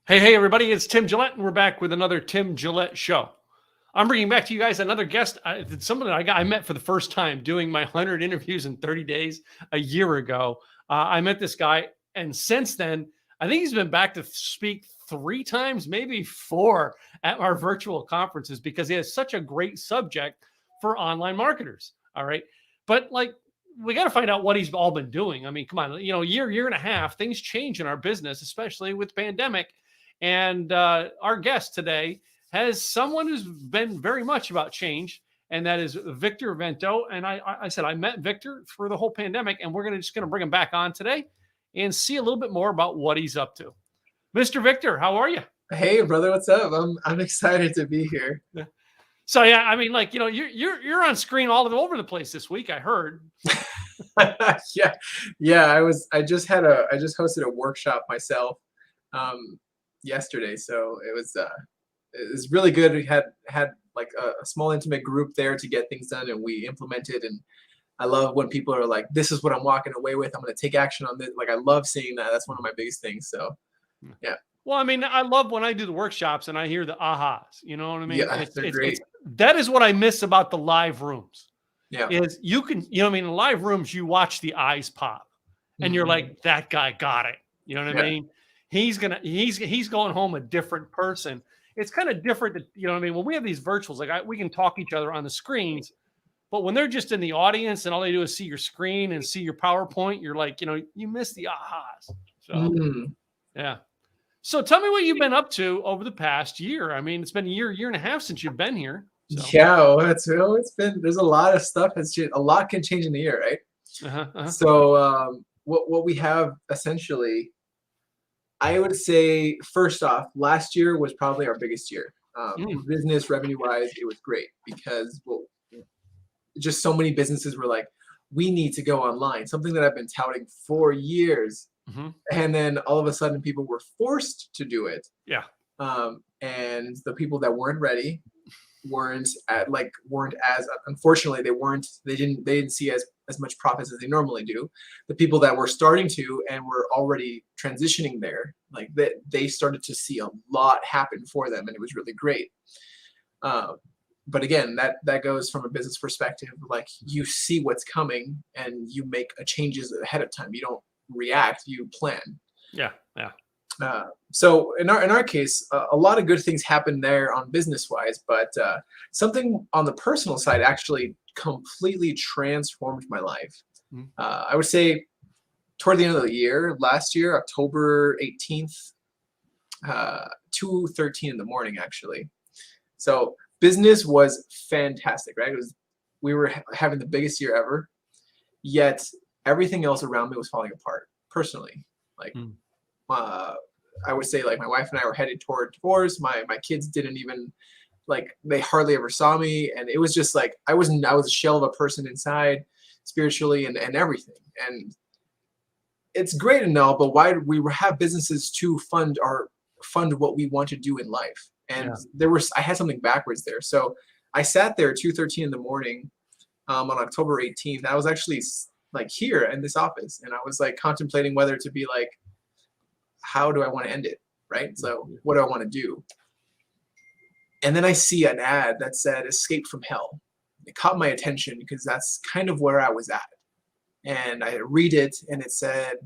Hey, everybody, it's Tim Gillette, and we're back with another Tim Gillette show. I'm bringing back to you guys another guest. It's someone that I met for the first time doing my 100 interviews in 30 days a year ago. I met this guy, and since then, I think he's been back to speak 3 times, maybe 4 at our virtual conferences because he has such a great subject for online marketers. All right. But we got to find out what he's all been doing. I mean, come on, year and a half, things change in our business, especially with pandemic. And our guest today has someone who's been very much about change, and that is Victor Vento. And I said I met Victor through the whole pandemic, and we're just going to bring him back on today and see a little bit more about what he's up to. Mr. Victor, how are you? Hey, brother, what's up? I'm excited to be here. So yeah, I mean, you're on screen all over the place this week. I heard. Yeah. I just hosted a workshop myself yesterday, so it was really good. We had like a small intimate group there to get things done, and we implemented. And I love when people are like, "This is what I'm walking away with. I'm going to take action on this." Like, I love seeing that. That's one of my biggest things. So, yeah. Well, I mean, I love when I do the workshops and I hear the ahas. You know what I mean? Yeah, they're great. That is what I miss about the live rooms. Yeah. Is you can, what I mean, in live rooms, you watch the eyes pop and you're like, that guy got it. You know what I mean? He's going home a different person. It's kind of different. You know what I mean? When we have these virtuals, we can talk each other on the screens, but when they're just in the audience and all they do is see your screen and see your PowerPoint, you're like, you miss the ahas. So, yeah. So tell me what you've been up to over the past year. I mean, it's been a year and a half since you've been here. So. Yeah, well, there's a lot of stuff that's changed. A lot can change in a year, right? So what we have essentially, I would say, first off, last year was probably our biggest year. Business revenue wise, it was great because just so many businesses were like, we need to go online, something that I've been touting for years. And then all of a sudden people were forced to do it. Yeah. And the people that weren't ready weren't as, unfortunately, they didn't see as much profits as they normally do. The people that were starting to and were already transitioning there, like they started to see a lot happen for them, and it was really great. But again, that goes from a business perspective. Like, you see what's coming and you make changes ahead of time. You don't react, you plan. Yeah. So in our case, a lot of good things happened there on business wise, but something on the personal side actually completely transformed my life. I would say toward the end of the year, last year, October 18th, 2:13 in the morning, actually. So business was fantastic, right? We were having the biggest year ever, yet everything else around me was falling apart personally. Like, I would say, like, my wife and I were headed toward divorce. My kids didn't even, like, they hardly ever saw me, and it was just like I was a shell of a person inside, spiritually and everything. And it's great and all, but why do we have businesses to fund what we want to do in life? And I had something backwards there. So I sat there 2:13 in the morning on October 18th. I was actually like here in this office, and I was like contemplating whether to be like, how do I want to end it, right? So what do I want to do? And then I see an ad that said "Escape from Hell." It caught my attention because that's kind of where I was at. And I read it, and it said,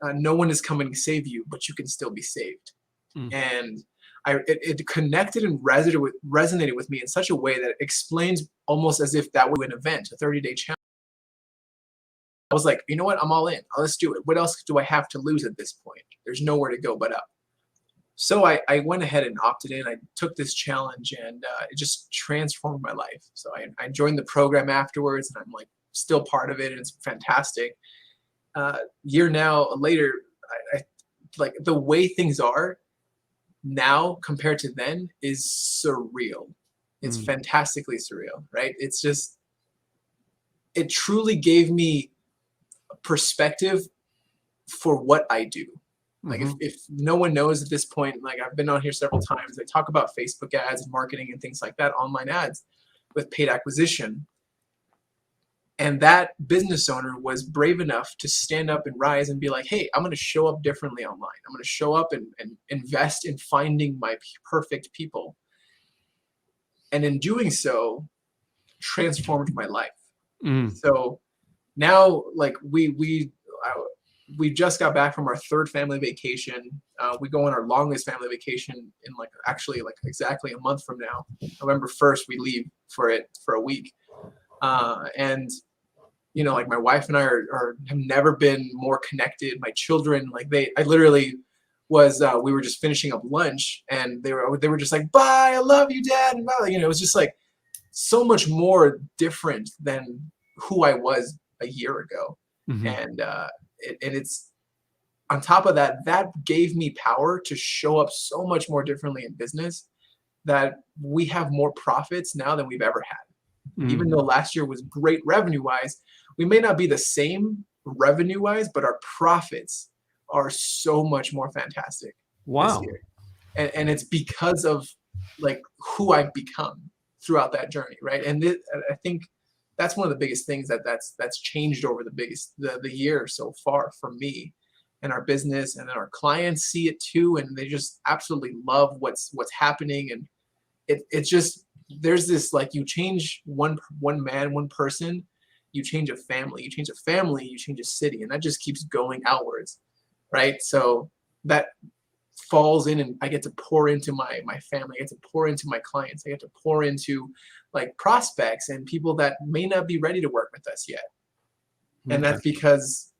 "No one is coming to save you, but you can still be saved." And it connected and resonated with me in such a way that it explains almost as if that was an event, a 30-day challenge. I was like, you know what? I'm all in. Let's do it. What else do I have to lose at this point? There's nowhere to go but up. So I went ahead and opted in. I took this challenge, and it just transformed my life. So I joined the program afterwards, and I'm like still part of it, and it's fantastic. Year now later, I like the way things are now compared to then is surreal. It's fantastically surreal, right? It's just, it truly gave me perspective for what I do. Like, if no one knows at this point, like, I've been on here several times, I talk about Facebook ads and marketing and things like that, online ads with paid acquisition. And that business owner was brave enough to stand up and rise and be like, hey, I'm going to show up differently online. I'm going to show up and invest in finding my perfect people. And in doing so, transformed my life. So now, like we just got back from our third family vacation. We go on our longest family vacation in actually exactly a month from now. November 1st, we leave for a week. And like my wife and I have never been more connected. My children, I literally was, we were just finishing up lunch and they were just like, bye, I love you, Dad. And bye. It was just like so much more different than who I was a year ago. And it's on top of that, that gave me power to show up so much more differently in business, that we have more profits now than we've ever had. Even though last year was great revenue wise, we may not be the same revenue wise, but our profits are so much more fantastic this year. And it's because of who I've become throughout that journey, right? And I think that's one of the biggest things that's changed over the year so far for me and our business, and then our clients see it too, and they just absolutely love what's happening. And it's just, there's this, you change one person, you change a family, you change a city, and that just keeps going outwards, right? So that falls in, and I get to pour into my family, I get to pour into my clients, I get to pour into prospects and people that may not be ready to work with us yet. And that's because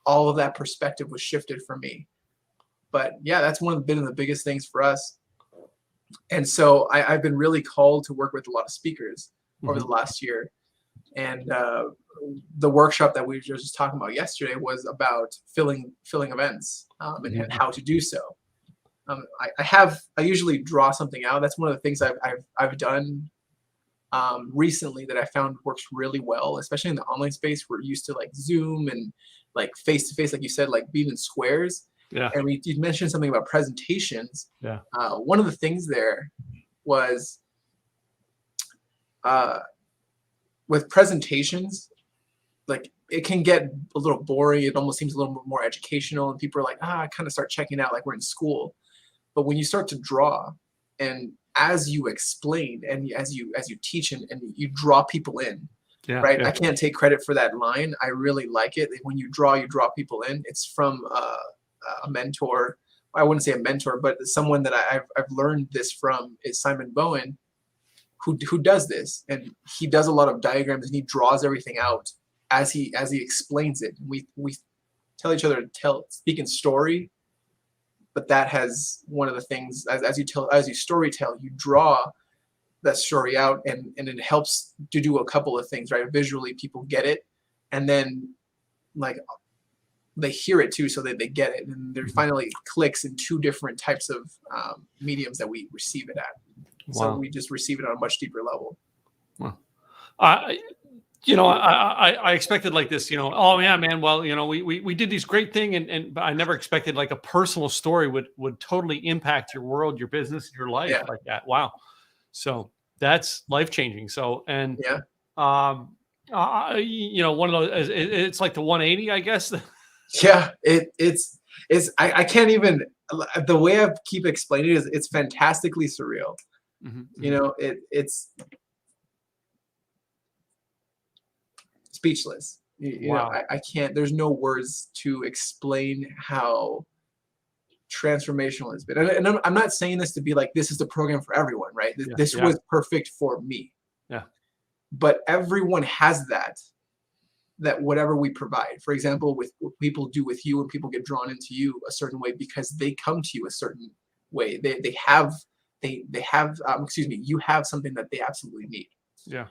all of that perspective was shifted for me. But yeah, that's one of the biggest things for us. And so I've been really called to work with a lot of speakers over the last year. And the workshop that we were just talking about yesterday was about filling events and how to do so. I usually draw something out. That's one of the things I've done recently that I found works really well, especially in the online space. We're used to Zoom and face to face, like you said, being in squares. Yeah. And you mentioned something about presentations. Yeah. One of the things there was with presentations, it can get a little boring. It almost seems a little more educational, and people are like, I kind of start checking out like we're in school. But when you start to draw, and as you explain and as you teach and you draw people in, right? Yeah. I can't take credit for that line. I really like it. When you draw people in. It's from a mentor. I wouldn't say a mentor, but someone that I've learned this from is Simon Bowen, who does this, and he does a lot of diagrams and he draws everything out as he explains it. We tell each other to speak in story, but that has one of the things as you story tell, you draw that story out, and it helps to do a couple of things, right? Visually, people get it, and then they hear it too, so that they get it, and there finally clicks in two different types of mediums that we receive it at. Wow. So we just receive it on a much deeper level. Wow. I expected this, oh yeah, man. Well, we did these great thing, and I never expected a personal story would totally impact your world, your business, your life like that. Wow. So that's life changing. So, and yeah, one of those, it's like the 180, I guess. Yeah, it's I can't even, the way I keep explaining it is it's fantastically surreal. It's speechless. Wow. I can't, there's no words to explain how transformational it's been. And I'm not saying this to be this is the program for everyone, right? This was perfect for me. Yeah. But everyone has that whatever we provide. For example, with what people do with you, and people get drawn into you a certain way because they come to you a certain way. You have something that they absolutely need. Yeah.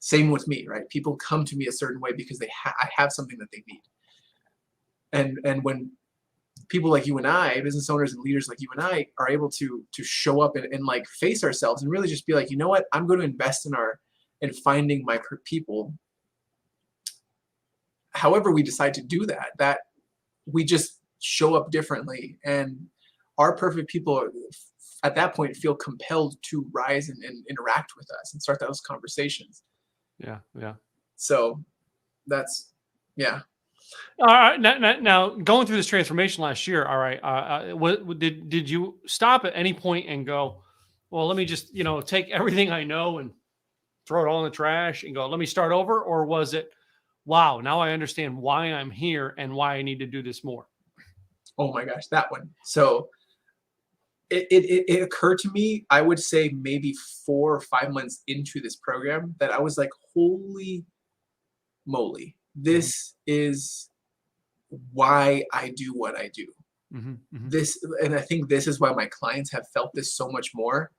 Same with me, right? People come to me a certain way because I have something that they need. And when people like you and I, business owners and leaders like you and I, are able to show up and face ourselves and really just be you know what, I'm going to invest in finding my people. However we decide to do that we just show up differently, and our perfect people at that point feel compelled to rise and interact with us and start those conversations. Yeah. So that's, yeah. All right. Now, going through this transformation last year, all right. Did you stop at any point and go, well, let me just, take everything I know and throw it all in the trash and go, let me start over? Or was it, wow, now I understand why I'm here and why I need to do this more? Oh my gosh, that one. So it occurred to me, I would say maybe 4 or 5 months into this program, that I was like, holy moly, this is why I do what I do. And I think this is why my clients have felt this so much more,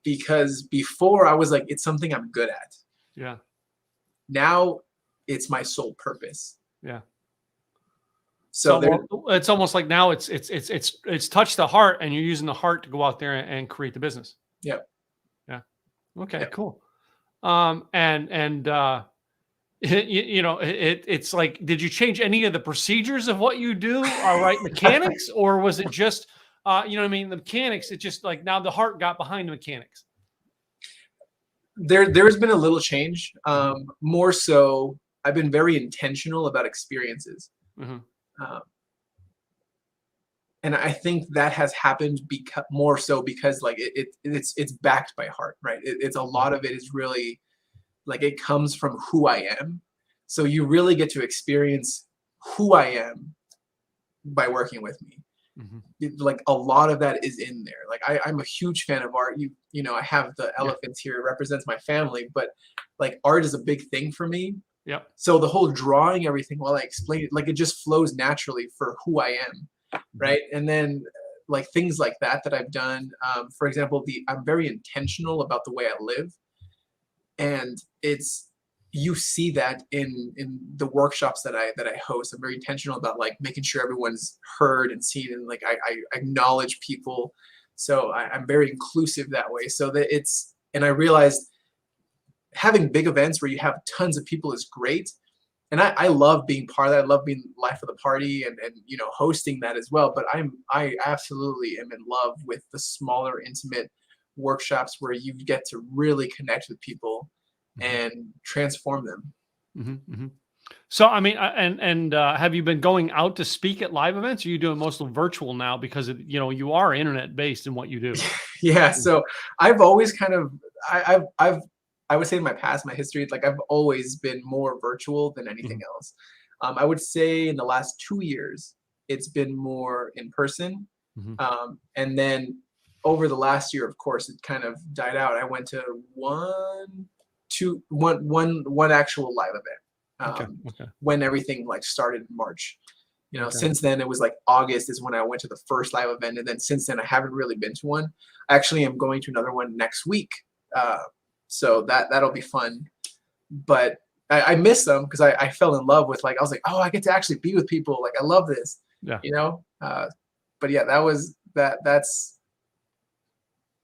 because before I was like, it's something I'm good at. Yeah. Now it's my sole purpose. Yeah. So it's almost like now it's touched the heart, and you're using the heart to go out there and create the business. Yep. Yeah. Okay, Yep. cool. It's like, did you change any of the procedures of what you do? All right, mechanics, or was it just, the mechanics? It's just like now the heart got behind the mechanics. There's been a little change. More so, I've been very intentional about experiences. And I think that has happened more so because like it's backed by heart, right? It's a lot of it is really like, it comes from who I am. So you really get to experience who I am by working with me. Like a lot of that is in there. Like I'm a huge fan of art. I have the elephants here, it represents my family, but like art is a big thing for me. Yep. So the whole drawing everything while I explain it, like it just flows naturally for who I am, right? And then like things like that I've done. For example, I'm very intentional about the way I live, and you see that in the workshops that I host. I'm very intentional about like making sure everyone's heard and seen, and like I acknowledge people. So I'm very inclusive that way. So that and I realized having big events where you have tons of people is great. And I love being part of that. I love being life of the party and hosting that as well. But I absolutely am in love with the smaller, intimate workshops where you get to really connect with people and transform them. So, I mean, have you been going out to speak at live events? Or are you doing mostly virtual now because you are internet based in what you do? Yeah. So I've always kind of, I would say in my past, my history, like I've always been more virtual than anything else. I would say in the last 2 years, it's been more in person. And then over the last year, of course, it kind of died out. I went to one actual live event when everything like started in March. Since then it was like August is when I went to the first live event, and then since then I haven't really been to one. I actually am going to another one next week. So that'll be fun. But I miss them because I fell in love with, like, I was like, oh, I get to actually be with people. Like, I love this. Yeah. But yeah,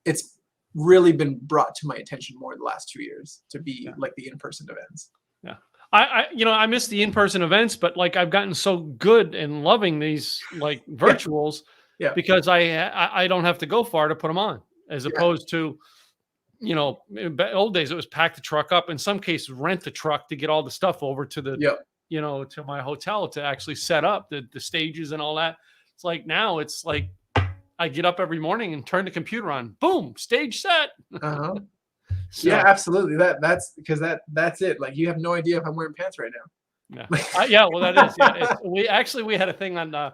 it's really been brought to my attention more the last 2 years to be like the in-person events. Yeah. I miss the in-person events, but like I've gotten so good in loving these like virtuals because I don't have to go far to put them on, as opposed to, in old days it was pack the truck up, in some cases rent the truck to get all the stuff over to the, to my hotel to actually set up the stages and all that. It's like now it's like I get up every morning and turn the computer on, boom, stage set. So, yeah, absolutely. That's because that's it. Like, you have no idea if I'm wearing pants right now. Yeah. Well, that is. Yeah. We had a thing on. I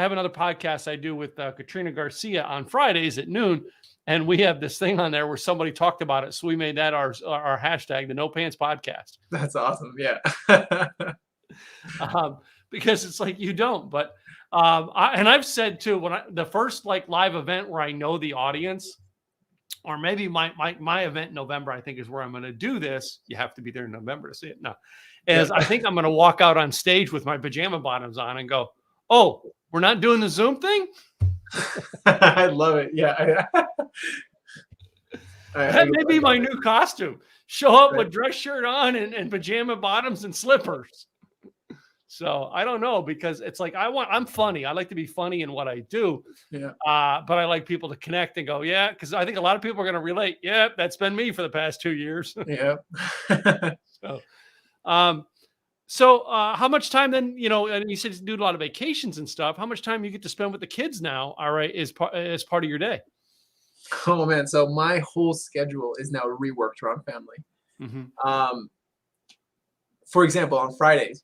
have another podcast I do with Katrina Garcia on Fridays at noon, and we have this thing on there where somebody talked about it. So we made that our hashtag, the No Pants Podcast. That's awesome. Yeah. Because it's like you don't, but I've said too, when the first like live event where I know the audience, or maybe my event in November, I think is where I'm going to do this. You have to be there in November to see it. No, I think I'm going to walk out on stage with my pajama bottoms on and go, oh, we're not doing the Zoom thing? I love it. Yeah. That may be my new costume. Show up with dress shirt on and pajama bottoms and slippers. So I don't know, because it's like I'm funny. I like to be funny in what I do. Yeah. But I like people to connect and go, yeah, because I think a lot of people are going to relate. Yeah, that's been me for the past 2 years. Yeah. So So how much time then, and you said you do a lot of vacations and stuff. How much time you get to spend with the kids now, all right, is part of your day? Oh man, so my whole schedule is now reworked around family. Hmm. Um, for example, on Fridays,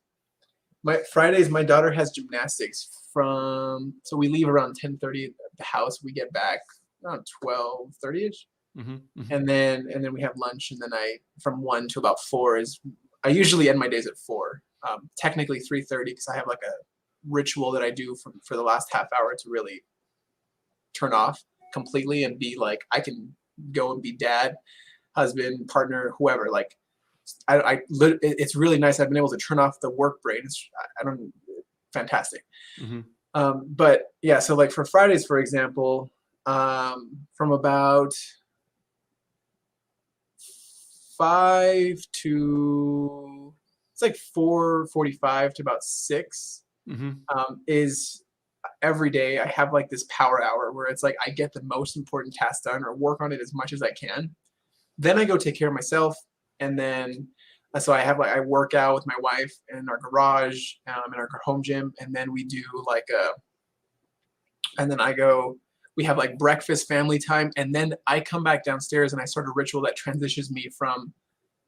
my daughter has gymnastics so we leave around 10:30 at the house. We get back around 12:30ish. Hmm. Hmm. And then we have lunch, and then from 1 to about 4 is I usually end my days at 4. Technically 3:30 because I have like a ritual that I do for the last half hour to really turn off completely and be like I can go and be dad, husband, partner, whoever. Like it's really nice. I've been able to turn off the work brain. I don't fantastic. Hmm. But yeah, so like for Fridays, for example, from about 5 to it's like 4:45 to about 6 Hmm. is every day I have like this power hour where it's like I get the most important task done or work on it as much as I can. Then I go take care of myself, and then so I work out with my wife in our garage, in our home gym, and then we do and then we have like breakfast family time, and then I come back downstairs and I start a ritual that transitions me from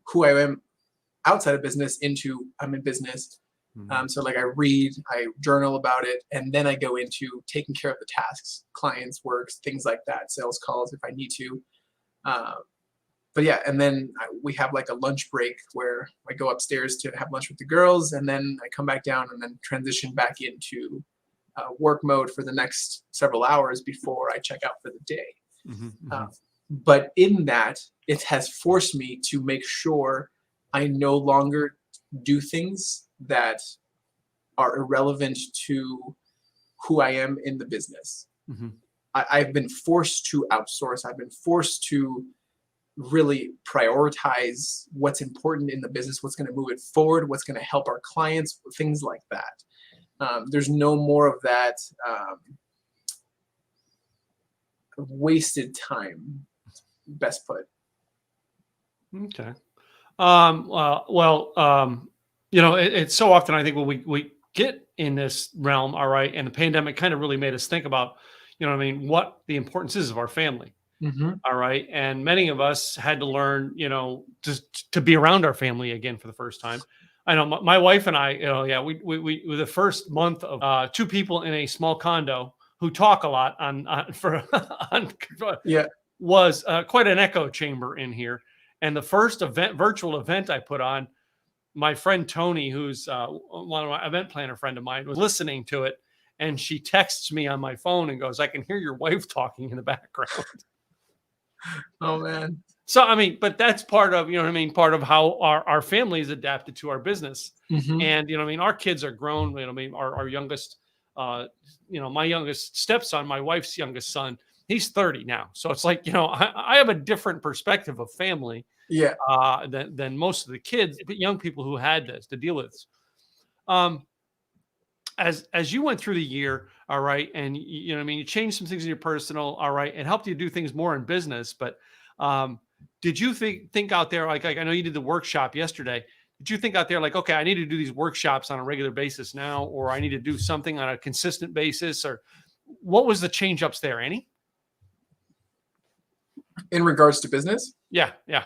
who I am outside of business into I'm in business. Hmm. So like I read, I journal about it, and then I go into taking care of the tasks, clients, works, things like that, sales calls if I need to. Uh, but yeah, and then we have like a lunch break where I go upstairs to have lunch with the girls, and then I come back down and then transition back into work mode for the next several hours before I check out for the day. Hmm. Uh, Hmm. but in that, it has forced me to make sure I no longer do things that are irrelevant to who I am in the business. Hmm. I've been forced to outsource. I've been forced to really prioritize what's important in the business, what's going to move it forward, what's going to help our clients, things like that. There's no more of that wasted time, best put. Okay. It's so often I think when we get in this realm, all right, and the pandemic kind of really made us think about, what the importance is of our family. Mm-hmm. All right. And many of us had to learn, just to be around our family again for the first time. I know my wife and I, yeah, we were the first month of two people in a small condo who talk a lot on Yeah. was quite an echo chamber in here. And the first virtual event I put on, my friend Tony, who's one of my event planner friend of mine, was listening to it. And she texts me on my phone and goes, "I can hear your wife talking in the background." Oh man. So, I mean, but that's part of, part of how our family is adapted to our business. Mm-hmm. And, our kids are grown, our youngest, my youngest stepson, my wife's youngest son, he's 30 now. So it's like, I have a different perspective of family Yeah. than most of the kids, but young people who had this to deal with. Um, as you went through the year, all right, and you changed some things in your personal, all right, it helped you do things more in business. But did you think out there, like I know you did the workshop yesterday? Did you think out there like, okay, I need to do these workshops on a regular basis now, or I need to do something on a consistent basis, or what was the change ups there, Annie? In regards to business? Yeah, yeah.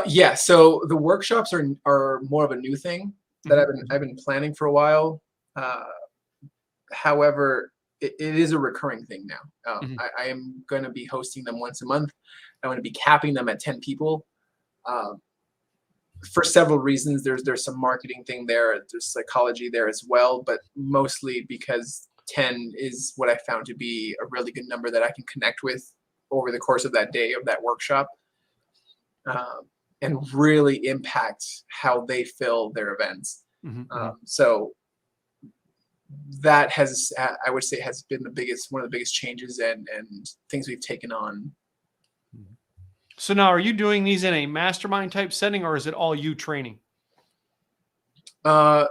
Yeah. So the workshops are more of a new thing that Mhm, I've been planning for a while. Uh, However, it is a recurring thing now. mhm, I am going to be hosting them once a month. I'm going to be capping them at 10 people. Um, for several reasons. There's some marketing thing there. There's psychology there as well, but mostly because 10 is what I found to be a really good number that I can connect with over the course of that day of that workshop, and really impact how they fill their events. mhm, mhm. So that has, I would say, has been one of the biggest changes and things we've taken on. So now, are you doing these in a mastermind type setting, or is it all you training? Uh,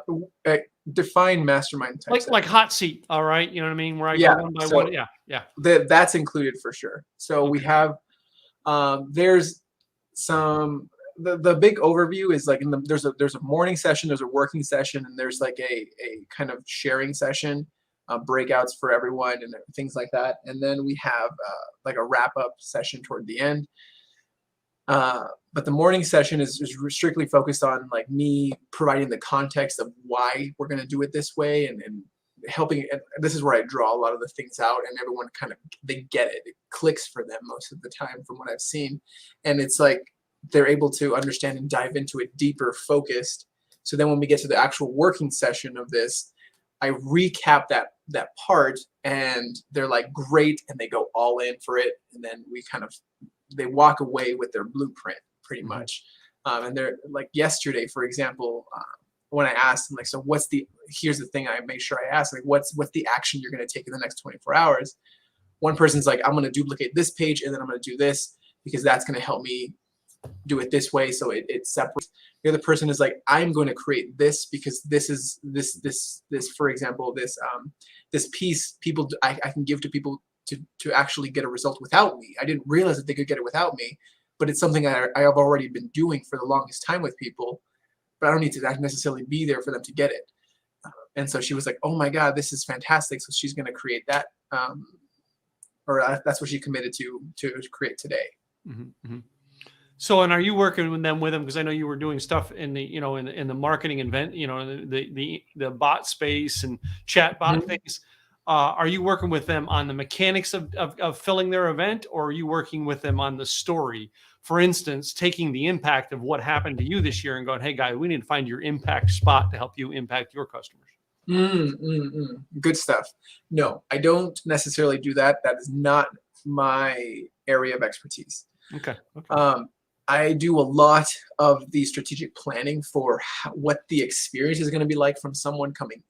Define mastermind type Like setting. hot seat, all right? You know what I mean? Where I go Yeah, one by one. so Yeah, yeah. that's included for sure. So we Okay. have there's some the big overview is like there's a morning session, there's a working session, and there's like a kind of sharing session, breakouts for everyone and things like that. And then we have like a wrap up session toward the end. But the morning session is strictly focused on like me providing the context of why we're going to do it this way, and helping. And this is where I draw a lot of the things out, and everyone kind of, they get it. It clicks for them most of the time from what I've seen. And it's like they're able to understand and dive into it deeper, focused. So then when we get to the actual working session of this, I recap that part, and they're like, great, and they go all in for it. And then they walk away with their blueprint pretty much. And they're like, yesterday, for example, when I asked them, like, so here's the thing I make sure I ask, like, what's the action you're going to take in the next 24 hours? One person's like, I'm going to duplicate this page, and then I'm going to do this because that's going to help me do it this way. So it separates. The other person is like, I'm going to create this because this is this, for example, this piece I can give to people to actually get a result without me. I didn't realize that they could get it without me, but it's something I have already been doing for the longest time with people, but I don't need to necessarily be there for them to get it. And so she was like, oh my God, this is fantastic. So she's going to create that, or that's what she committed to create today. So, and are you working with them? Because I know you were doing stuff in the, in the marketing event, the bot space and chat bot things. Are you working with them on the mechanics of filling their event, or are you working with them on the story? For instance, taking the impact of what happened to you this year and going, hey, guy, we need to find your impact spot to help you impact your customers. Good stuff. No, I don't necessarily do that. That is not my area of expertise. Okay. I do a lot of the strategic planning for what the experience is going to be like from someone coming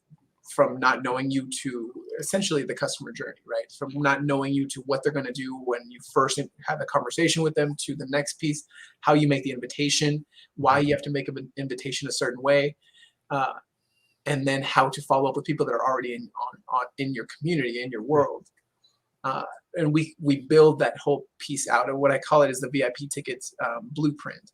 from not knowing you to essentially the customer journey, right? From not knowing you to what they're going to do when you first have a conversation with them, to the next piece, how you make the invitation, why you have to make an invitation a certain way, and then how to follow up with people that are already in your community, in your world. And we build that whole piece out, and what I call it is the VIP tickets blueprint.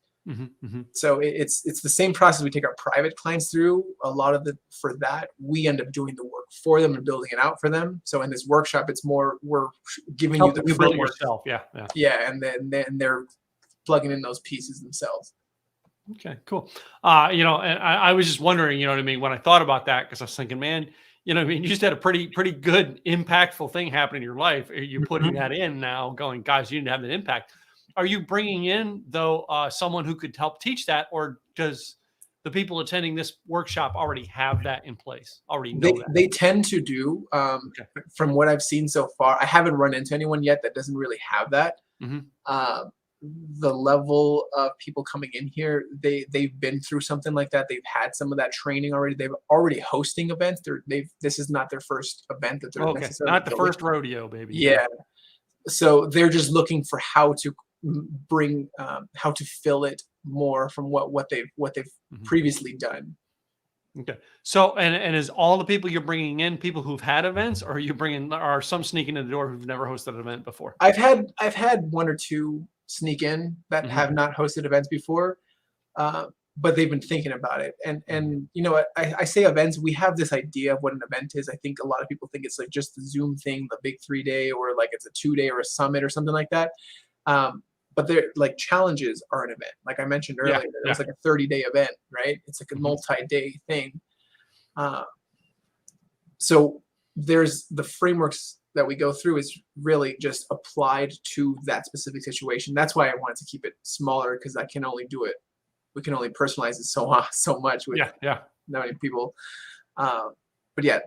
So it's the same process we take our private clients through. A lot of for that, we end up doing the work for them and building it out for them. So in this workshop, it's more we're giving you the framework. Yeah, and then they're plugging in those pieces themselves. Okay, cool. And I was just wondering, what I mean, when I thought about that, because I was thinking, man, you just had a pretty good, impactful thing happen in your life. You're putting that in now, going, guys, you didn't have an impact. Are you bringing in, though, someone who could help teach that, or does the people attending this workshop already have that in place? Already know that? They tend to do. From what I've seen so far, I haven't run into anyone yet that doesn't really have that. The level of people coming in here, they've been through something like that. They've had some of that training already. They've already hosting events. This is not their first event that they're necessarily not the first rodeo, baby. Yeah. So they're just looking for how to bring how to fill it more from what they've previously done. Okay. So and is all the people you're bringing in people who've had events, or are some sneaking in the door who've never hosted an event before? I've had one or two sneak in that have not hosted events before, but they've been thinking about it. And I say events, we have this idea of what an event is. I think a lot of people think it's like just the Zoom thing, the big 3-day, or like it's a 2-day or a summit or something like that. But they're like, challenges are an event. Like I mentioned earlier, it was like a 30-day event, right? It's like a multi-day thing. So there's the frameworks that we go through is really just applied to that specific situation. That's why I wanted to keep it smaller, because I can only do it. We can only personalize it so much with that many people. But yeah,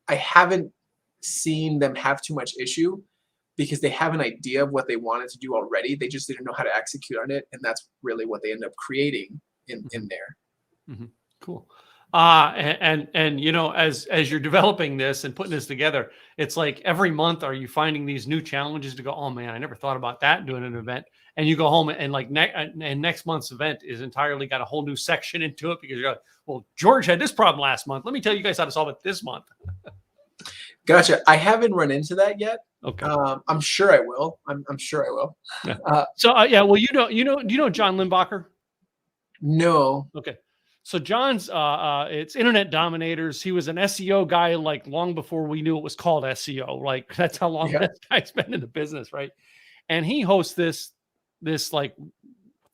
I haven't seen them have too much issue, because they have an idea of what they wanted to do already. They just didn't know how to execute on it. And that's really what they end up creating in there. Cool. And as you're developing this and putting this together, it's like every month, are you finding these new challenges to go, oh man, I never thought about that doing an event. And you go home and like next month's event is entirely got a whole new section into it, because you're like, well, George had this problem last month. Let me tell you guys how to solve it this month. Gotcha. I haven't run into that yet. Okay. I'm sure I will. I'm sure I will. Yeah. Uh, So yeah, well, do you know John Limbacher? no. Okay. So John's it's Internet Dominators. He was an SEO guy like long before we knew it was called SEO. Like that's how long Yeah. this guy's been in the business, right? And he hosts this like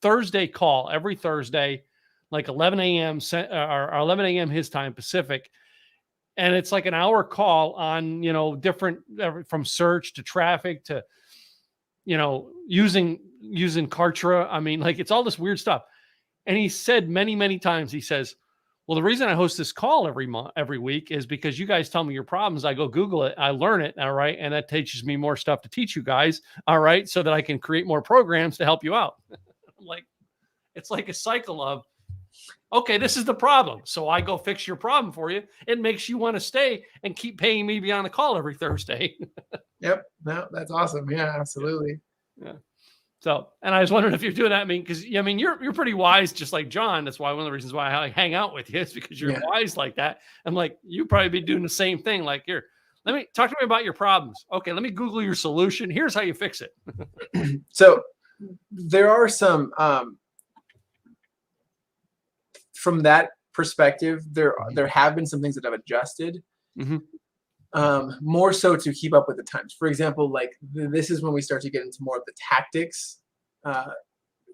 Thursday call every Thursday, like 11 a.m. Or 11 a.m. his time Pacific. And it's like an hour call on, different from search to traffic to, using Kartra. I mean, like it's all this weird stuff. And he said many, many times, he says, well, the reason I host this call every week is because you guys tell me your problems. I go Google it, I learn it. All right. And that teaches me more stuff to teach you guys. All right. So that I can create more programs to help you out. Like, it's like a cycle of, okay, this is the problem. So I go fix your problem for you. It makes you want to stay and keep paying me beyond the call every Thursday. Yep. No, that's awesome. Yeah, absolutely. Yeah. So, and I was wondering if you're doing that. I mean, because you're pretty wise, just like John. That's why one of the reasons why I hang out with you is because you're wise like that. I'm like, you probably be doing the same thing. Like, here, let me talk to me about your problems. Okay, let me Google your solution. Here's how you fix it. So there are some from that perspective, there have been some things that I've adjusted. More so to keep up with the times. For example, like this is when we start to get into more of the tactics,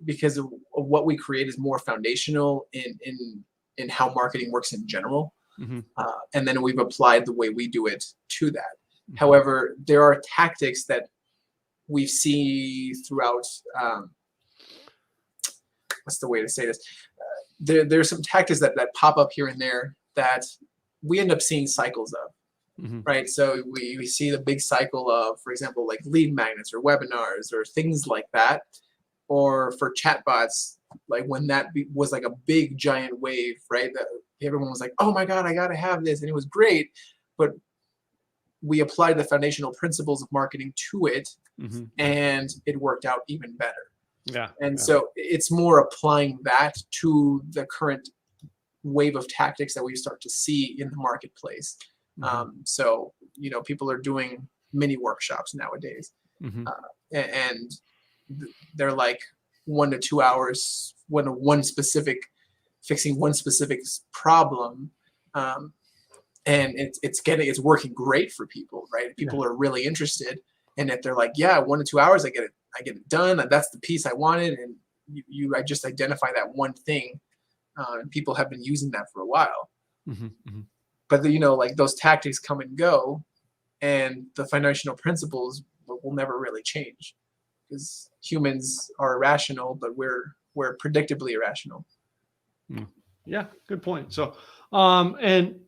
because of what we create is more foundational in how marketing works in general. And then we've applied the way we do it to that. However, there are tactics that we see throughout. What's the way to say this? There's some tactics that pop up here and there that we end up seeing cycles of. Right. So we see the big cycle of, for example, like lead magnets or webinars or things like that. Or for chatbots, like when that was like a big giant wave, right? That everyone was like, oh my God, I got to have this. And it was great. But we applied the foundational principles of marketing to it, and it worked out even better. Yeah. And so it's more applying that to the current wave of tactics that we start to see in the marketplace. So, people are doing mini workshops nowadays, and they're like 1 to 2 hours fixing one specific problem. And it's working great for people, right? People are really interested. And if they're like, yeah, 1 to 2 hours, I get it done. And that's the piece I wanted. And I just identify that one thing. And people have been using that for a while. But like those tactics come and go, and the foundational principles will never really change, because humans are irrational, but we're predictably irrational. Yeah, good point. So, and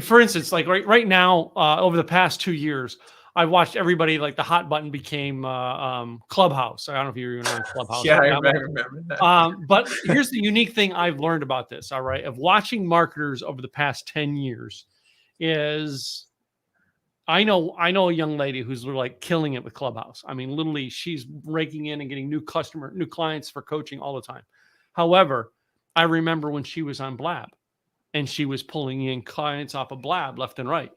for instance, like right now, over the past 2 years, I've watched everybody, like the hot button became Clubhouse. I don't know if you're even on Clubhouse. Yeah, I remember that. But here's the unique thing I've learned about this, all right, of watching marketers over the past 10 years is I know a young lady who's like killing it with Clubhouse. I mean, literally, she's raking in and getting new clients for coaching all the time. However, I remember when she was on Blab and she was pulling in clients off of Blab left and right.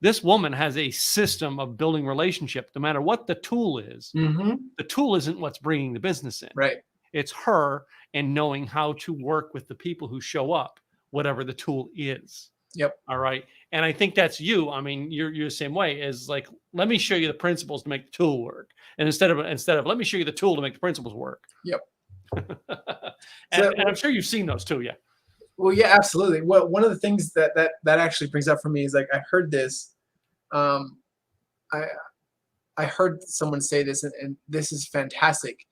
This woman has a system of building relationship. No matter what the tool is, the tool isn't what's bringing the business in. Right. It's her and knowing how to work with the people who show up, whatever the tool is. Yep. All right. And I think that's you. I mean, you're the same way. Is like, let me show you the principles to make the tool work. And instead of let me show you the tool to make the principles work. Yep. and I'm sure you've seen those too. Yeah. Well, yeah, absolutely. Well, one of the things that actually brings up for me is like, I heard this. I heard someone say this, and this is fantastic.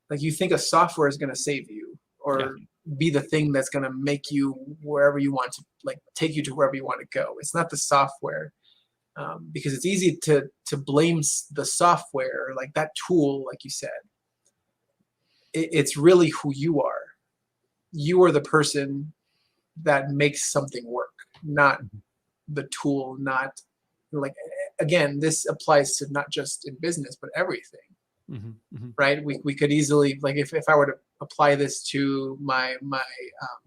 Like, you think a software is going to save you or be the thing that's going to make you wherever you want to, like, take you to wherever you want to go. It's not the software, because it's easy to blame the software, like that tool, like you said. It's really who you are. You are the person that makes something work, not the tool, not like, again, this applies to not just in business, but everything. Right. We could easily, like, if I were to apply this to my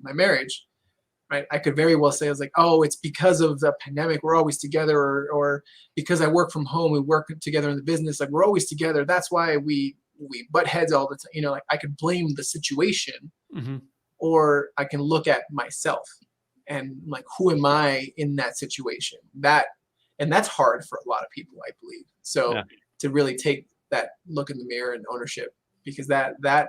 marriage, right? I could very well say, I was like, oh, it's because of the pandemic, we're always together, or because I work from home, we work together in the business, like we're always together. That's why we butt heads all the time. You know, like I could blame the situation, Mm-hmm. or I can look at myself and like, who am I in that situation? And that's hard for a lot of people, I believe. So Yeah. to really take that look in the mirror and ownership, because that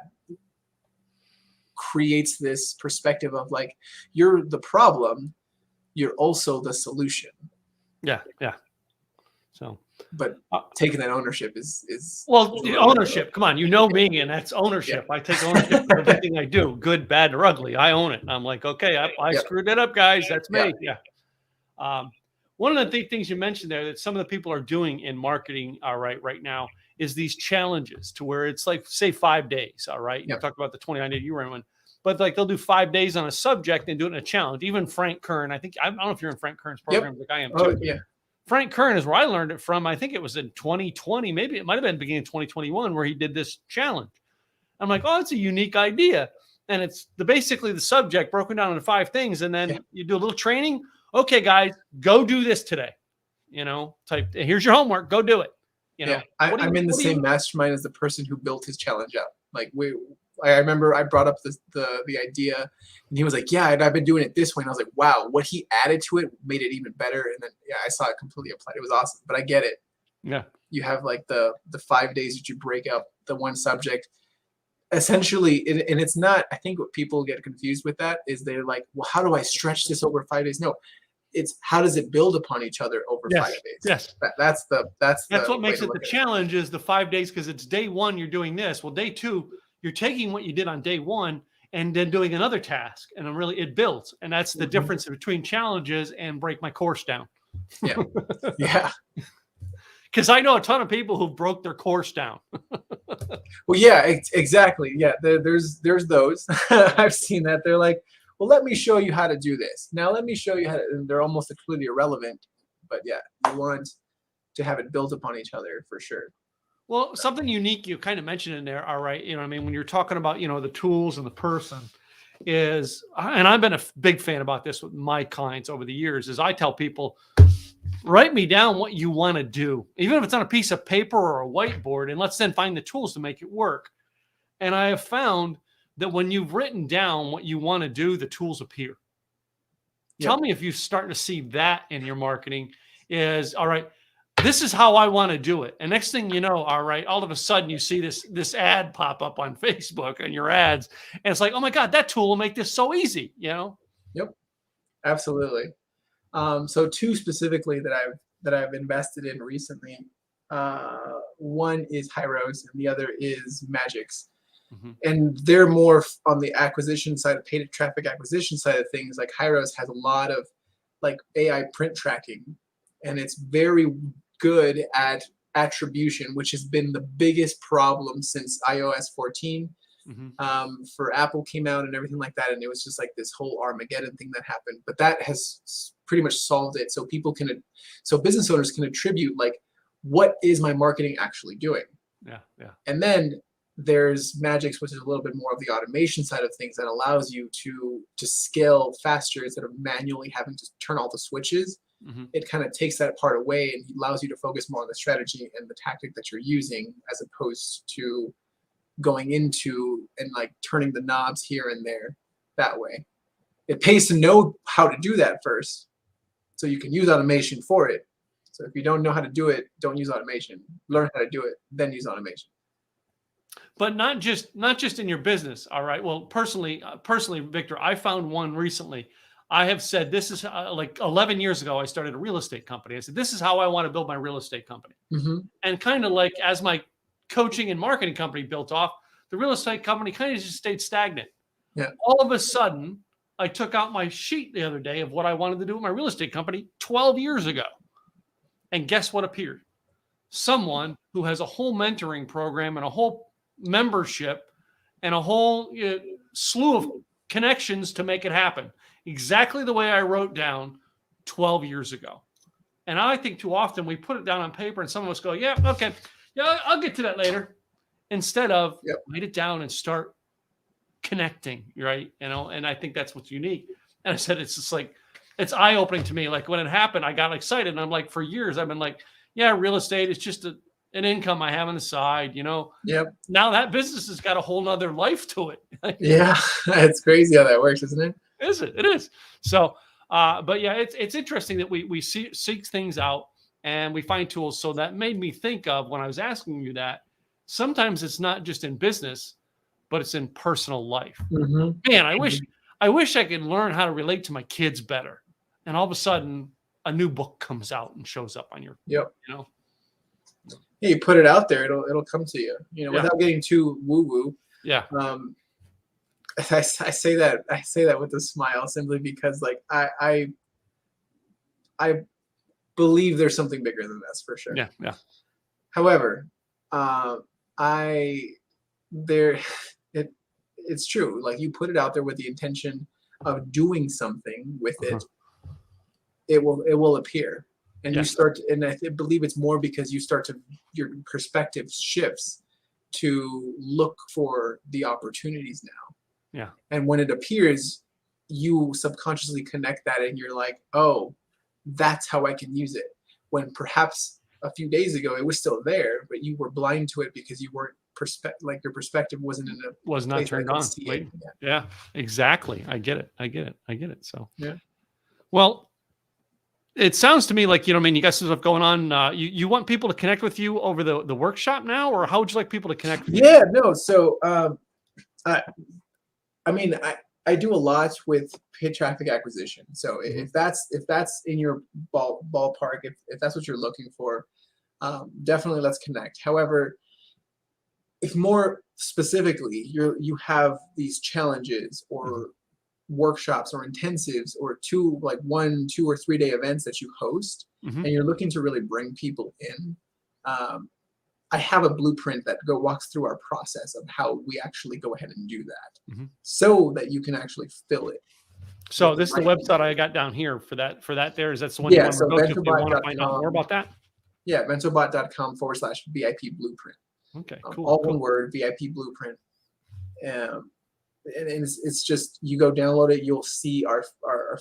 creates this perspective of like, you're the problem, you're also the solution. Yeah. So, But taking that ownership is well, the ownership. Come on, you know me, and that's ownership. I take ownership for everything I do, good, bad, or ugly. I own it. And I'm like, okay, I screwed that up, guys. That's me. Yeah. One of the things you mentioned there that some of the people are doing in marketing, all right now, is these challenges to where it's like, say, 5 days. All right. You talked about the 29-day you were in one, but like they'll do 5 days on a subject and do it in a challenge. Even Frank Kern, I don't know if you're in Frank Kern's program, like I am too. Yeah. Frank Kern is where I learned it from. I think it was in 2020, maybe it might have been beginning of 2021, where he did this challenge. I'm like, oh, it's a unique idea. And it's basically the subject broken down into 5 things. And then you do a little training. Okay, guys, go do this today. You know, here's your homework. Go do it. You know, I'm in the same mastermind as the person who built his challenge up. Like I remember I brought up the idea, and he was like, yeah, I've been doing it this way. And I was like, wow, what he added to it made it even better. And then I saw it completely applied. It was awesome. But I get it. Yeah. You have like the 5 days that you break up the one subject. Essentially, and it's not, I think what people get confused with that is they're like, well, how do I stretch this over 5 days? No, it's how does it build upon each other over 5 days? Yes. That's what makes it the challenge is the 5 days, because it's day 1, you're doing this. Well, day 2, you're taking what you did on day 1 and then doing another task. And it builds. And that's the difference between challenges and break my course down. Yeah. Yeah. Because I know a ton of people who broke their course down. Well, yeah, exactly. Yeah, there's those. I've seen that. They're like, well, let me show you how to do this. Now, let me show you how to, and they're almost completely irrelevant. But yeah, you want to have it built upon each other for sure. Well, something unique you kind of mentioned in there, all right, you know what I mean, when you're talking about, you know, the tools and the person is, and I've been a big fan about this with my clients over the years, is I tell people, write me down what you want to do, even if it's on a piece of paper or a whiteboard, and let's then find the tools to make it work. And I have found that when you've written down what you want to do, the tools appear. Tell me if you start to see that in your marketing is, all right, this is how I want to do it. And next thing you know, all right, all of a sudden you see this ad pop up on Facebook and your ads. And it's like, oh my God, that tool will make this so easy, you know? Yep, absolutely. So 2 specifically that I've invested in recently. One is Hyros and the other is Magix. And they're more on the acquisition side, paid traffic acquisition side of things. Like Hyros has a lot of like AI print tracking, and it's very good at attribution, which has been the biggest problem since iOS 14. For Apple came out and everything like that, and it was just like this whole Armageddon thing that happened. But that has pretty much solved it, so business owners can attribute like, what is my marketing actually doing? Yeah. And then there's Magix, which is a little bit more of the automation side of things that allows you to scale faster instead of manually having to turn all the switches. It kind of takes that part away and allows you to focus more on the strategy and the tactic that you're using, as opposed to going into and like turning the knobs here and there that way. It pays to know how to do that first, so you can use automation for it. So if you don't know how to do it, don't use automation. Learn how to do it, then use automation. But not just in your business. All right. Well, personally, Victor, I found one recently. I have said, this is like 11 years ago, I started a real estate company. I said, this is how I want to build my real estate company. And kind of like as my coaching and marketing company built off, the real estate company kind of just stayed stagnant. Yeah. All of a sudden, I took out my sheet the other day of what I wanted to do with my real estate company 12 years ago. And guess what appeared? Someone who has a whole mentoring program and a whole membership and a whole slew of connections to make it happen. Exactly the way I wrote down 12 years ago. And I think too often we put it down on paper and some of us go, yeah, okay, yeah, I'll get to that later. Instead of write it down and start connecting, right? You know, and I think that's what's unique. And I said, it's just like, it's eye opening to me. Like when it happened, I got excited, and I'm like, for years, I've been like, yeah, real estate is just an income I have on the side, Yep. Now that business has got a whole nother life to it. Yeah. It's crazy how that works, isn't it? Is it? It is. So, but yeah, it's interesting that we seek things out and we find tools. So that made me think of, when I was asking you that, sometimes it's not just in business, but it's in personal life. Man, I wish I could learn how to relate to my kids better. And all of a sudden, a new book comes out and shows up on your, Yep. Yeah, you put it out there, it'll come to you. Without getting too woo woo. Yeah. I say that with a smile, simply because like I believe there's something bigger than this, for sure. Yeah. Yeah. However, it's true. Like, you put it out there with the intention of doing something with it, it will appear, and you start. And I believe it's more because your perspective shifts to look for the opportunities now. Yeah. And when it appears, you subconsciously connect that, and you're like, oh, that's how I can use it. When perhaps a few days ago it was still there, but you were blind to it because you weren't your perspective wasn't in a was not turned on. Yeah, exactly. I get it. So yeah. Well, it sounds to me like, you got some stuff going on. You want people to connect with you over the workshop now, or how would you like people to connect with you? Yeah, no. So, I do a lot with paid traffic acquisition. So if that's in your ballpark, if that's what you're looking for, definitely let's connect. However, if more specifically you have these challenges or workshops or intensives or 1, 2, or 3 day events that you host, and you're looking to really bring people in, I have a blueprint that walks through our process of how we actually go ahead and do that, so that you can actually fill it. So this is the website I got down here for that. That's the one you want to go to if you want to find out more about that. Yeah, ventobot.com/VIP blueprint. Okay, cool. All one word, VIP blueprint. And it's just, you go download it, you'll see our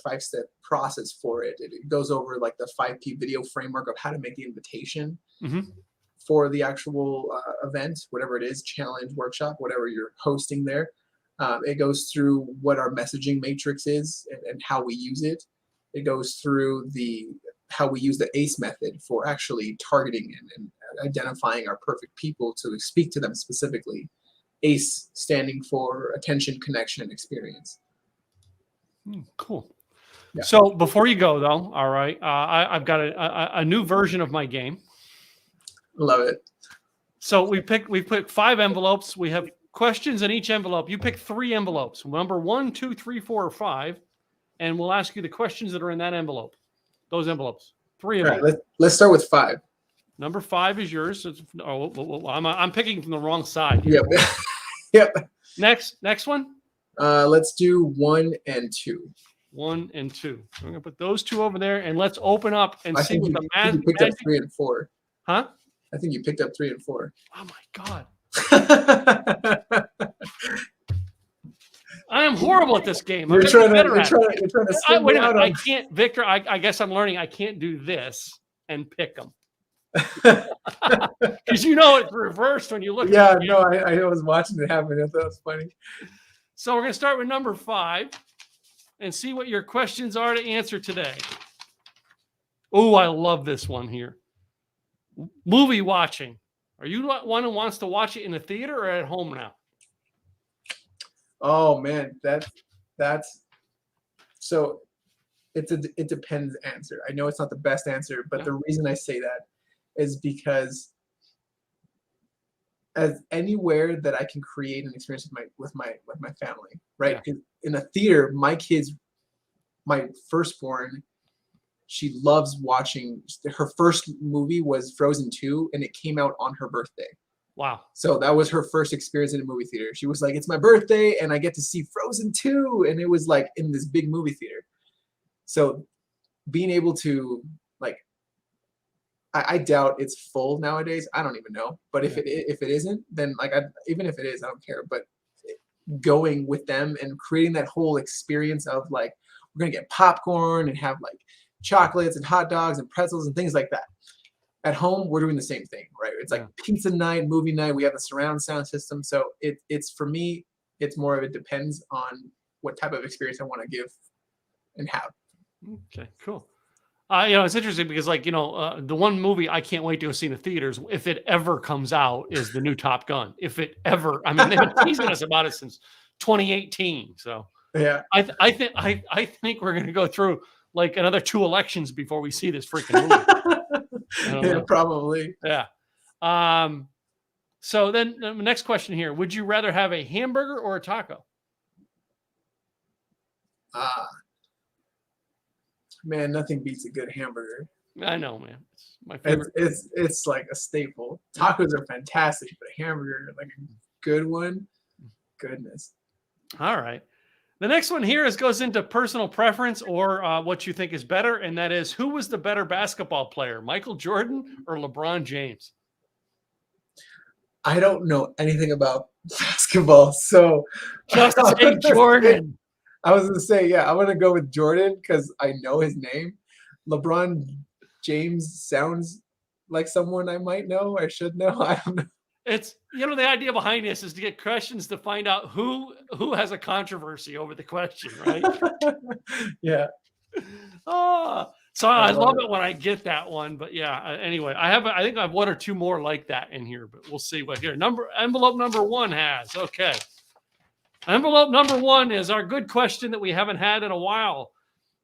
5-step process for it. It goes over like the 5P video framework of how to make the invitation for the actual event, whatever it is, challenge, workshop, whatever you're hosting there. It goes through what our messaging matrix is and how we use it. It goes through how we use the ACE method for actually targeting and identifying our perfect people to speak to them specifically. ACE standing for attention, connection, and experience. Cool. Yeah. So before you go, though, all right, I've got a new version of my game. Love it. So we picked 5 envelopes. We have questions in each envelope. You pick 3 envelopes, number 1, 2, 3, 4, or 5, and we'll ask you the questions that are in that envelope. Those envelopes. 3 of them. All right, let's start with 5. Number 5 is yours. I'm picking from the wrong side here. Yep. Yep. Next one. Let's do 1 and 2. 1 and 2. I'm gonna put those 2 over there, and let's open up and see what the you picked up 3 and 4. Huh? I think you picked up 3 and 4. Oh my god. I am horrible at this game. You're trying to spin wait a me out minute. on... I can't, Victor. I guess I'm learning. I can't do this and pick them. Because it's reversed when you look Yeah, at it. no, I was watching it happen. I thought it was funny. So we're going to start with number 5 and see what your questions are to answer today. Oh, I love this one here. Movie watching. Are you one who wants to watch it in the theater or at home now? Oh man, that's so it depends answer. I know it's not the best answer, but the reason I say that is because as anywhere that I can create an experience with my family, right? Yeah. In a theater, my firstborn, she loves watching. Her first movie was Frozen 2, and it came out on her birthday. Wow. So that was her first experience in a movie theater. She was like, it's my birthday, and I get to see Frozen 2, and it was like in this big movie theater. So being able to I doubt it's full nowadays. I don't even know. But if it isn't, then even if it is, I don't care. But going with them and creating that whole experience of we're gonna get popcorn and have like chocolates and hot dogs and pretzels and things like that. At home, we're doing the same thing, right? It's like pizza night, movie night. We have the surround sound system. So it's for me, it's more of it depends on what type of experience I want to give and have. Okay, cool. It's interesting because the one movie I can't wait to go see in the theaters, if it ever comes out, is the new Top Gun. If it ever, I mean, they've been teasing us about it since 2018. So Yeah. I think we're going to go through like another 2 elections before we see this freaking movie. Yeah, probably. Yeah. So then the next question here, would you rather have a hamburger or a taco? Man, nothing beats a good hamburger. I know, man. It's my favorite. It's like a staple. Tacos are fantastic, but a hamburger, like a good one, goodness. All right. The next one here goes into personal preference or what you think is better, and that is, who was the better basketball player, Michael Jordan or LeBron James? I don't know anything about basketball, so just say Jordan. I was gonna say, yeah, I'm gonna go with Jordan because I know his name. LeBron James sounds like someone I might know or should know. I don't know. It's the idea behind this is to get questions to find out who has a controversy over the question, right? Yeah. So I love it when I get that one. But yeah, anyway, I think I have 1 or 2 more like that in here, but we'll see what here. Envelope number 1 has. Okay. Envelope number 1 is our good question that we haven't had in a while,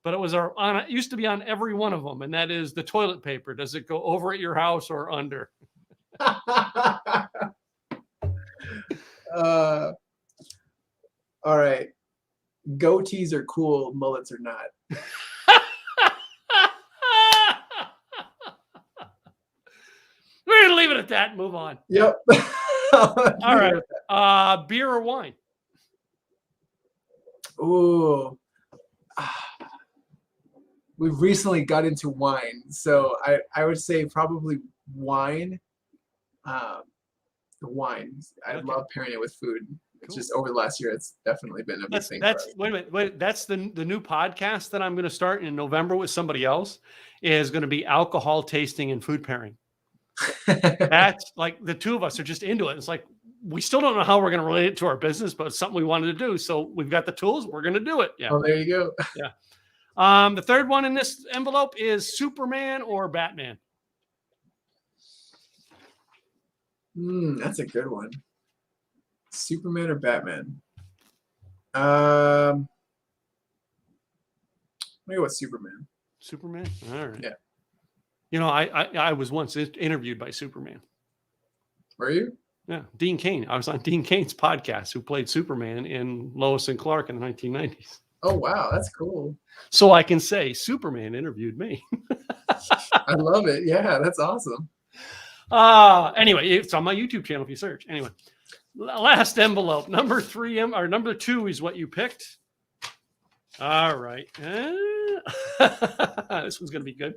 but it used to be on every one of them, and that is the toilet paper. Does it go over at your house or under? All right. Goatees are cool, mullets are not. We're gonna leave it at that and move on. Yep. All right. Beer or wine? Ooh. We've recently got into wine, so I would say probably wine. The wine. I love pairing it with food. It's just over the last year, it's definitely been a big thing. Wait a minute. That's the new podcast that I'm going to start in November with somebody else. Is going to be alcohol tasting and food pairing. That's like the 2 of us are just into it. It's like we still don't know how we're going to relate it to our business, but it's something we wanted to do. So we've got the tools. We're going to do it. Yeah. Oh, there you go. Yeah. The third one in this envelope is Superman or Batman. That's a good one. Superman or Batman? Maybe what Superman. Superman? All right. Yeah. I was once interviewed by Superman. Were you? Yeah. Dean Cain. I was on Dean Cain's podcast, who played Superman in Lois and Clark in the 1990s. Oh, wow. That's cool. So I can say Superman interviewed me. I love it. Yeah, that's awesome. Anyway, it's on my YouTube channel if you search. Anyway, last envelope, number 3, or number 2 is what you picked. All right. This one's going to be good.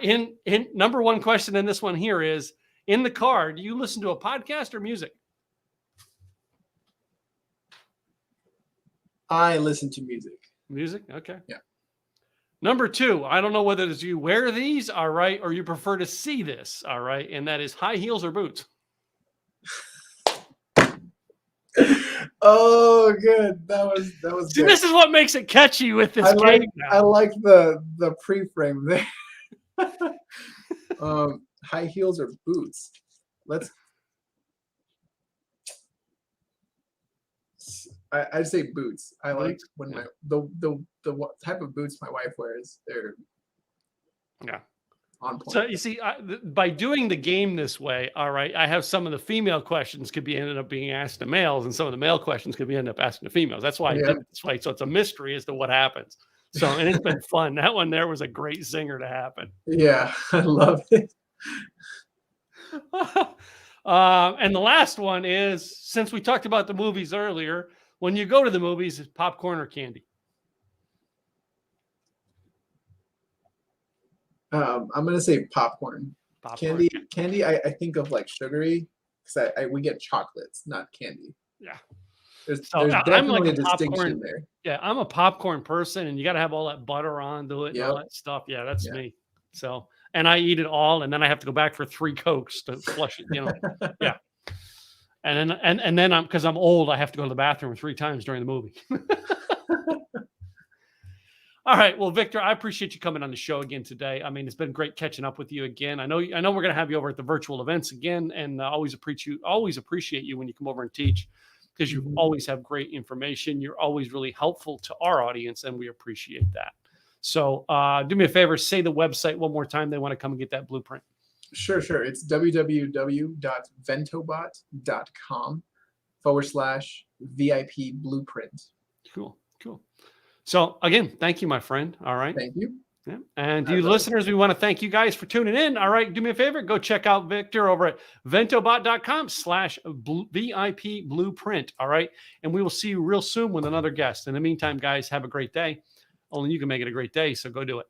In number 1 question in this one here is, in the car, do you listen to a podcast or music? I listen to music. Music? Okay. Yeah. Number 2, I don't know whether it's you wear these, all right, or you prefer to see this, all right, and that is high heels or boots. Oh, good. That was See, good. this is what makes it catchy with this game now. I like the pre-frame there. High heels or boots? I'd say boots. I like when the type of boots my wife wears. They're on point. So you see, by doing the game this way, all right, I have some of the female questions could be ended up being asked to males, and some of the male questions could be ended up asking to females. That's why I did it this way. So it's a mystery as to what happens. So, and it's been fun. That one there was a great zinger to happen. Yeah, I love it. And the last one is, since we talked about the movies earlier, when you go to the movies, is popcorn or candy? I'm gonna say popcorn. Candy. I think of like sugary because we get chocolates, not candy. Yeah. So There's I'm like definitely a a distinction popcorn. there. Yeah, I'm a popcorn person, and you got to have all that butter onto it and all Yep. that stuff. Yeah, that's Yeah. me. So, and I eat it all, and then I have to go back for 3 Cokes to flush it. Yeah. And then then I'm because I'm old, I have to go to the bathroom 3 times during the movie. All right. Well, Victor, I appreciate you coming on the show again today. I mean, it's been great catching up with you again. I know we're going to have you over at the virtual events again, and always appreciate you when you come over and teach because you Mhm. always have great information. You're always really helpful to our audience, and we appreciate that. So, do me a favor, say the website one more time. They want to come and get that blueprint. Sure. It's www.ventobot.com/VIP blueprint. Cool. So again, thank you, my friend. All right. Thank you. Yeah. And My you brother. listeners, we want to thank you guys for tuning in. All right. Do me a favor. Go check out Victor over at ventobot.com/VIP blueprint. All right. And we will see you real soon with another guest. In the meantime, guys, have a great day. Only you can make it a great day. So go do it.